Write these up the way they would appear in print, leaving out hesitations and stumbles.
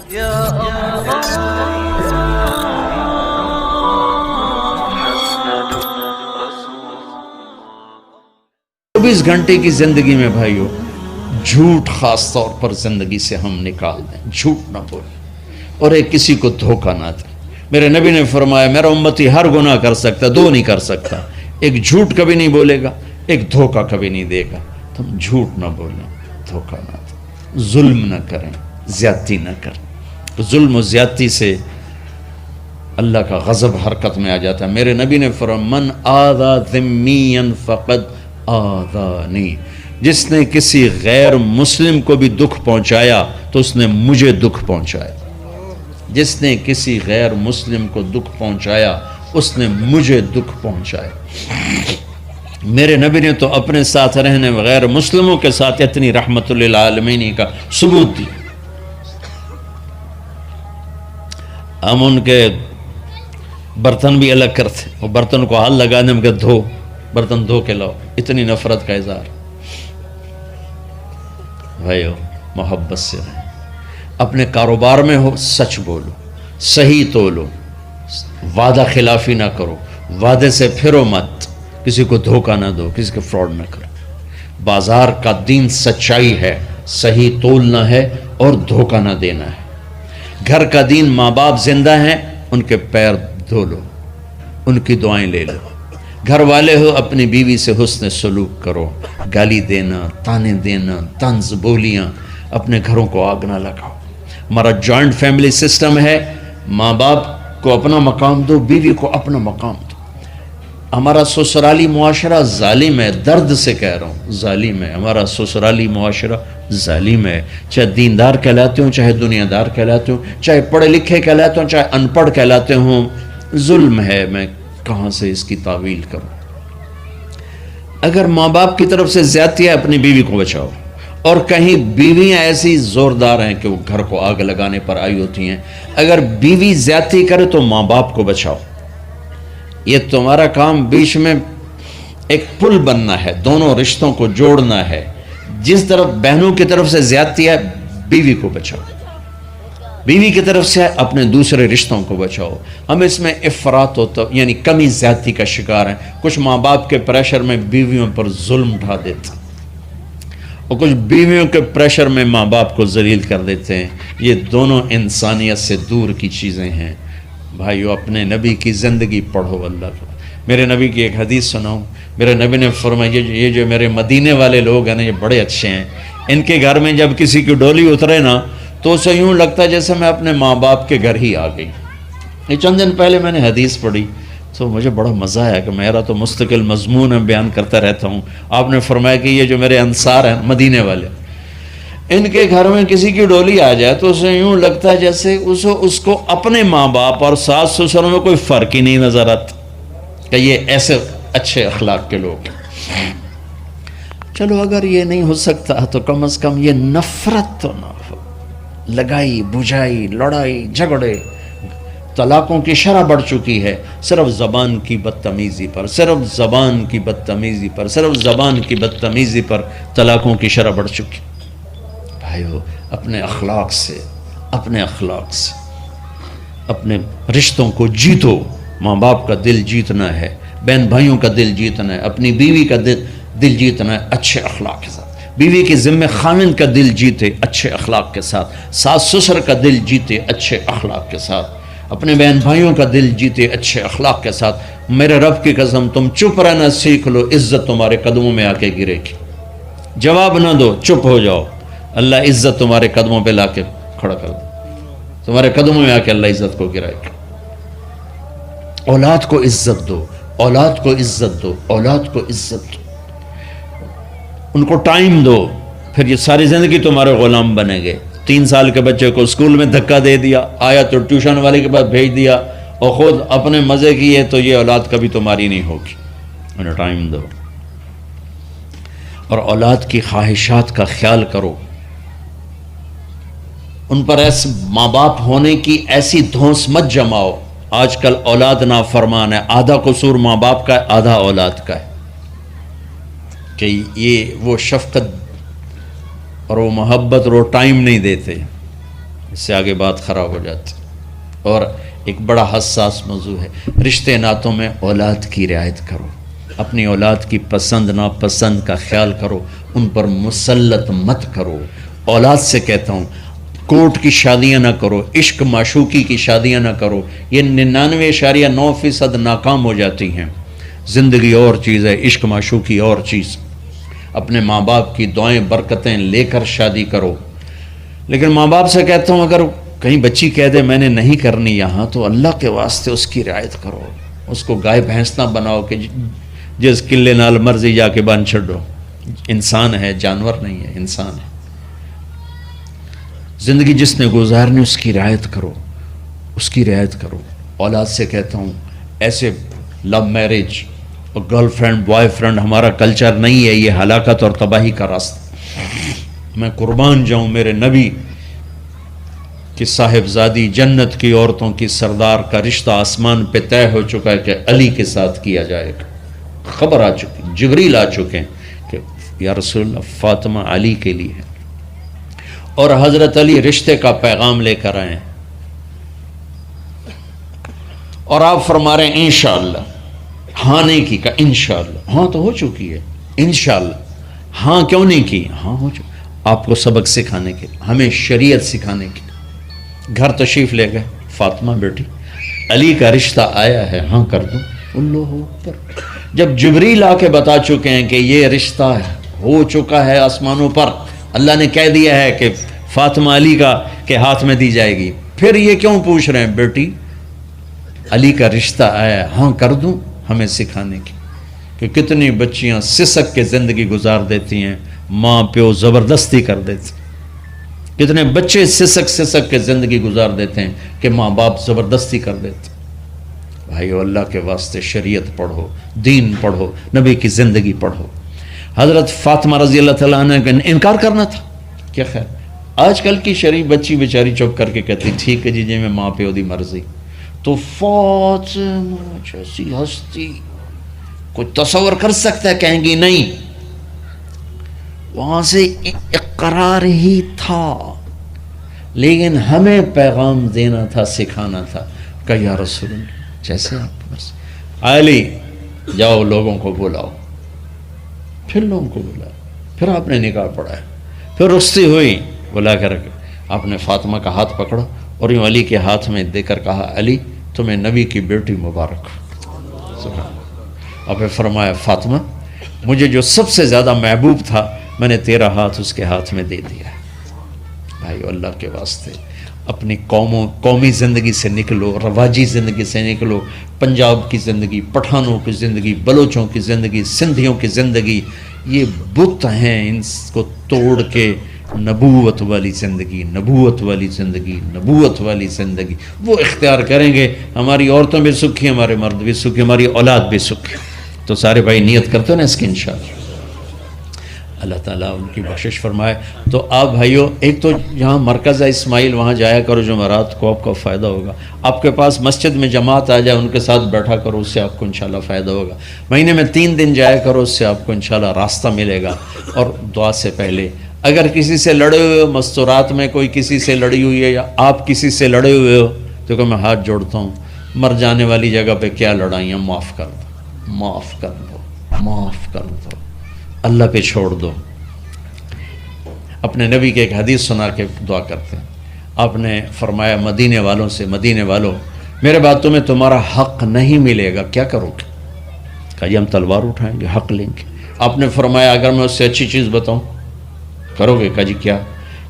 چوبیس گھنٹے کی زندگی میں بھائیو جھوٹ خاص طور پر زندگی سے ہم نکال دیں، جھوٹ نہ بولیں اور ایک کسی کو دھوکہ نہ دیں۔ میرے نبی نے فرمایا میرا امتی ہر گناہ کر سکتا، دو نہیں کر سکتا، ایک جھوٹ کبھی نہیں بولے گا، ایک دھوکہ کبھی نہیں دے گا۔ تم جھوٹ نہ بولیں، دھوکہ نہ دیں، ظلم نہ کریں، زیادتی نہ کریں۔ ظلم و زیادتی سے اللہ کا غضب حرکت میں آ جاتا ہے۔ میرے نبی نے فرمایا من آذا ذمیا فقد آذانی، جس نے کسی غیر مسلم کو بھی دکھ پہنچایا تو اس نے مجھے دکھ پہنچایا۔ جس نے کسی غیر مسلم کو دکھ پہنچایا اس نے مجھے دکھ پہنچایا۔ میرے نبی نے تو اپنے ساتھ رہنے غیر مسلموں کے ساتھ اتنی رحمت للعالمین کا ثبوت دی۔ ہم ان کے برتن بھی الگ کرتے، وہ برتن کو ہاتھ لگانے میں کہ دھو، برتن دھو کے لاؤ، اتنی نفرت کا اظہار۔ بھائیو محبت سے رہیں، اپنے کاروبار میں ہو سچ بولو، صحیح تولو، وعدہ خلافی نہ کرو، وعدے سے پھرو مت، کسی کو دھوکہ نہ دو، کسی کو فراڈ نہ کرو۔ بازار کا دین سچائی ہے، صحیح تولنا ہے اور دھوکہ نہ دینا ہے۔ گھر کا دین ماں باپ زندہ ہیں، ان کے پیر دھو لو، ان کی دعائیں لے لو۔ گھر والے ہو اپنی بیوی سے حسن سلوک کرو، گالی دینا، تانے دینا، طنز بولیاں، اپنے گھروں کو آگ نہ لگاؤ۔ ہمارا جوائنٹ فیملی سسٹم ہے، ماں باپ کو اپنا مقام دو، بیوی کو اپنا مقام دو۔ ہمارا سسرالی معاشرہ ظالم ہے، درد سے کہہ رہا ہوں ظالم ہے، ہمارا سسرالی معاشرہ ظالم ہے، چاہے دیندار کہلاتے ہوں، چاہے دنیا دار کہلاتے ہوں، چاہے پڑھے لکھے کہلاتے ہوں، چاہے ان پڑھ کہلاتے ہوں، ظلم ہے۔ میں کہاں سے اس کی تعویل کروں؟ اگر ماں باپ کی طرف سے زیادتی ہے اپنی بیوی کو بچاؤ، اور کہیں بیویاں ایسی زوردار ہیں کہ وہ گھر کو آگ لگانے پر آئی ہوتی ہیں، اگر بیوی زیادتی کرے تو ماں باپ کو بچاؤ۔ یہ تمہارا کام بیچ میں ایک پل بننا ہے، دونوں رشتوں کو جوڑنا ہے۔ جس طرف بہنوں کی طرف سے زیادتی ہے بیوی کو بچاؤ، بیوی کی طرف سے اپنے دوسرے رشتوں کو بچاؤ۔ ہم اس میں افراط ہوتا یعنی کمی زیادتی کا شکار ہیں۔ کچھ ماں باپ کے پریشر میں بیویوں پر ظلم ڈھا دیتے ہیں، اور کچھ بیویوں کے پریشر میں ماں باپ کو ذلیل کر دیتے ہیں۔ یہ دونوں انسانیت سے دور کی چیزیں ہیں۔ بھائیو اپنے نبی کی زندگی پڑھو اللہ کو۔ میرے نبی کی ایک حدیث سناؤں، میرے نبی نے فرمایا یہ جو میرے مدینے والے لوگ ہیں نا، یہ بڑے اچھے ہیں۔ ان کے گھر میں جب کسی کی ڈولی اترے نا تو اسے یوں لگتا ہے جیسے میں اپنے ماں باپ کے گھر ہی آ گئی۔ یہ چند دن پہلے میں نے حدیث پڑھی تو مجھے بڑا مزہ آیا کہ میرا تو مستقل مضمون ہے، بیان کرتا رہتا ہوں۔ آپ نے فرمایا کہ یہ جو میرے انصار ہیں مدینے والے، ان کے گھر میں کسی کی ڈولی آ جائے تو اسے یوں لگتا ہے جیسے اس کو اپنے ماں باپ اور ساس سسروں میں کوئی فرق ہی نہیں نظر آتا، کہ یہ ایسے اچھے اخلاق کے لوگ ہیں۔ چلو اگر یہ نہیں ہو سکتا تو کم از کم یہ نفرت تو نہ ہو، لگائی بجھائی، لڑائی جھگڑے، طلاقوں کی شرح بڑھ چکی ہے صرف زبان کی بدتمیزی پر، صرف زبان کی بدتمیزی پر، صرف زبان کی بدتمیزی پر طلاقوں کی شرح بڑھ چکی۔ بھائیو اپنے اخلاق سے اپنے رشتوں کو جیتو۔ ماں باپ کا دل جیتنا ہے، بہن بھائیوں کا دل جیتنا ہے، اپنی بیوی کا دل جیتنا ہے اچھے اخلاق کے ساتھ۔ بیوی کے ذمہ خامن کا دل جیتے اچھے اخلاق کے ساتھ، ساس سسر کا دل جیتے اچھے اخلاق کے ساتھ، اپنے بہن بھائیوں کا دل جیتے اچھے اخلاق کے ساتھ۔ میرے رب کی قسم تم چپ رہنا سیکھ لو، عزت تمہارے قدموں میں آ کے گرے گی۔ جواب نہ دو، چپ ہو جاؤ، اللہ عزت تمہارے قدموں پہ لا کے کھڑا کر دے، تمہارے قدموں میں آ کے اللہ عزت کو گرائے گا۔ اولاد کو عزت دو، اولاد کو عزت دو، اولاد کو عزت دو، ان کو ٹائم دو، پھر یہ ساری زندگی تمہارے غلام بنیں گے۔ 3 سال کے بچے کو اسکول میں دھکا دے دیا، آیا تو ٹیوشن والے کے پاس بھیج دیا، اور خود اپنے مزے کیے، تو یہ اولاد کبھی تمہاری نہیں ہوگی۔ انہیں ٹائم دو، اور اولاد کی خواہشات کا خیال کرو۔ ان پر ایسے ماں باپ ہونے کی ایسی دھونس مت جماؤ۔ آج کل اولاد نافرمان ہے، آدھا قصور ماں باپ کا ہے، آدھا اولاد کا ہے، کہ یہ وہ شفقت اور وہ محبت اور وہ ٹائم نہیں دیتے، اس سے آگے بات خراب ہو جاتی. اور ایک بڑا حساس موضوع ہے رشتے ناتوں میں اولاد کی رعایت کرو. اپنی اولاد کی پسند ناپسند کا خیال کرو، ان پر مسلط مت کرو. اولاد سے کہتا ہوں کورٹ کی شادیاں نہ کرو، عشق معشوقی کی شادیاں نہ کرو. یہ 99.9% ناکام ہو جاتی ہیں. زندگی اور چیز ہے، عشق معشوقی اور چیز. اپنے ماں باپ کی دعائیں برکتیں لے کر شادی کرو. لیکن ماں باپ سے کہتا ہوں اگر کہیں بچی کہہ دے میں نے نہیں کرنی یہاں، تو اللہ کے واسطے اس کی رعایت کرو. اس کو گائے بھینس نہ بناؤ کہ جس قلے نال مرضی جا کے بن چھڈو. انسان ہے، جانور نہیں ہے، انسان ہے. زندگی جس نے گزارنی اس کی رعایت کرو، اس کی رعایت کرو. اولاد سے کہتا ہوں ایسے لو میرج اور گرل فرینڈ بوائے فرینڈ ہمارا کلچر نہیں ہے، یہ ہلاکت اور تباہی کا راستہ. میں قربان جاؤں میرے نبی کہ صاحبزادی جنت کی عورتوں کی سردار کا رشتہ آسمان پہ طے ہو چکا ہے کہ علی کے ساتھ کیا جائے گا. خبر آ چکی، جبریل آ چکے ہیں کہ یا رسول اللہ فاطمہ علی کے لیے ہے. اور حضرت علی رشتے کا پیغام لے کر آئے ہیں اور آپ فرما رہے ہیں انشاءاللہ. ہاں نہیں کی کہ انشاءاللہ. ہاں تو ہو چکی ہے انشاءاللہ. ہاں کیوں نہیں کی؟ ہاں ہو چکی. آپ کو سبق سکھانے کے، ہمیں شریعت سکھانے کے. گھر تشریف لے گئے، فاطمہ بیٹی علی کا رشتہ آیا ہے، ہاں کر دوں. اللہ اکبر. جب جبریل آ کے بتا چکے ہیں کہ یہ رشتہ ہو چکا ہے آسمانوں پر، اللہ نے کہہ دیا ہے کہ فاطمہ علی کا کے ہاتھ میں دی جائے گی، پھر یہ کیوں پوچھ رہے ہیں بیٹی علی کا رشتہ آیا ہے ہاں کر دوں؟ ہمیں سکھانے کی کہ کتنی بچیاں سسک کے زندگی گزار دیتی ہیں، ماں پیو زبردستی کر دیتے. کتنے بچے سسک کے زندگی گزار دیتے ہیں کہ ماں باپ زبردستی کر دیتے. بھائیو اللہ کے واسطے شریعت پڑھو، دین پڑھو، نبی کی زندگی پڑھو. حضرت فاطمہ رضی اللہ تعالیٰ عنہ کا انکار کرنا تھا کیا خیر. آج کل کی شریف بچی بیچاری چپ کر کے کہتی ٹھیک ہے جی میں ماں پیو دی مرضی. تو فاطمہ جیسی ہستی کوئی تصور کر سکتا ہے؟ کہیں گی نہیں. وہاں سے اقرار ہی تھا، لیکن ہمیں پیغام دینا تھا، سکھانا تھا کہ یا رسول اللہ جیسے آپ بس علی جاؤ لوگوں کو بلاؤ. پھر لوگوں کو بلایا، پھر آپ نے نکاح پڑھایا، پھر رخصتی ہوئی، بلا کر آپ نے فاطمہ کا ہاتھ پکڑا اور یوں علی کے ہاتھ میں دے کر کہا علی تمہیں نبی کی بیٹی مبارک. اور پھر فرمایا فاطمہ مجھے جو سب سے زیادہ محبوب تھا میں نے تیرا ہاتھ اس کے ہاتھ میں دے دیا. بھائی اللہ کے واسطے اپنی قومی زندگی سے نکلو، رواجی زندگی سے نکلو. پنجاب کی زندگی، پٹھانوں کی زندگی، بلوچوں کی زندگی، سندھیوں کی زندگی، یہ بت ہیں. ان کو توڑ کے نبوت والی زندگی، نبوت والی زندگی، نبوت والی زندگی وہ اختیار کریں گے. ہماری عورتوں بھی سکھی، ہمارے مرد بھی سکھی، ہماری اولاد بھی سکھی. تو سارے بھائی نیت کرتے ہیں نا اس کی انشاءاللہ اللہ تعالیٰ ان کی بخشش فرمائے. تو آپ بھائیو ایک تو یہاں مرکز ہے اسماعیل، وہاں جایا کرو جمعرات کو، آپ کو فائدہ ہوگا. آپ کے پاس مسجد میں جماعت آ جائے ان کے ساتھ بیٹھا کرو، اس سے آپ کو انشاءاللہ فائدہ ہوگا. مہینے میں 3 دن جایا کرو، اس سے آپ کو انشاءاللہ راستہ ملے گا. اور دعا سے پہلے اگر کسی سے لڑے ہوئے ہو، مستورات میں کوئی کسی سے لڑی ہوئی ہے یا آپ کسی سے لڑے ہوئے ہو، تو کہ میں ہاتھ جوڑتا ہوں، مر جانے والی جگہ پہ کیا لڑائیاں، معاف کر دو، معاف کر دو، معاف کر دو، اللہ پہ چھوڑ دو. اپنے نبی کے ایک حدیث سنا کے دعا کرتے ہیں. آپ نے فرمایا مدینے والوں سے، مدینے والوں میرے بعد تمہیں تمہارا حق نہیں ملے گا، کیا کرو گے؟ کہا جی ہم تلوار اٹھائیں گے، حق لیں گے. آپ نے فرمایا اگر میں اس سے اچھی چیز بتاؤں کرو گے؟ کہا جی کیا؟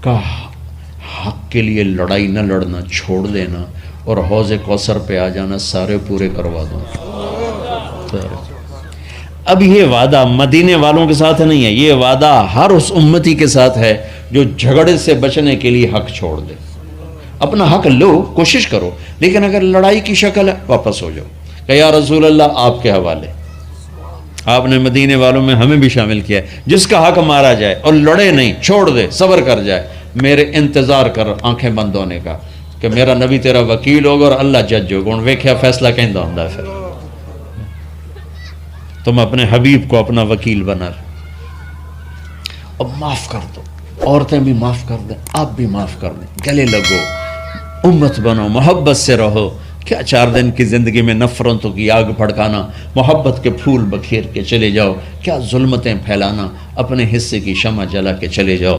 کہا حق کے لیے لڑائی نہ لڑنا، چھوڑ دینا اور حوض کوثر پہ آ جانا، سارے پورے کروا دوں. اب یہ وعدہ مدینے والوں کے ساتھ نہیں ہے، یہ وعدہ ہر اس امتی کے ساتھ ہے جو جھگڑے سے بچنے کے لیے حق چھوڑ دے. اپنا حق لو، کوشش کرو، لیکن اگر لڑائی کی شکل ہے واپس ہو جاؤ کہ یا رسول اللہ آپ کے حوالے. آپ نے مدینے والوں میں ہمیں بھی شامل کیا ہے. جس کا حق مارا جائے اور لڑے نہیں، چھوڑ دے، صبر کر جائے، میرے انتظار کر آنکھیں بند ہونے کا کہ میرا نبی تیرا وکیل ہوگا اور اللہ جج ہوگا. ان ویکھیا فیصلہ کہندا ہوندا ہے. پھر تم اپنے حبیب کو اپنا وکیل بنا اور معاف کر دو. عورتیں بھی معاف کر دیں، آپ بھی معاف کر دیں، گلے لگو، امت بنو، محبت سے رہو۔ کیا 4 دن کی زندگی میں نفرتوں کی آگ بھڑکانا، محبت کے پھول بکھیر کے چلے جاؤ، کیا ظلمتیں پھیلانا، اپنے حصے کی شمع جلا کے چلے جاؤ۔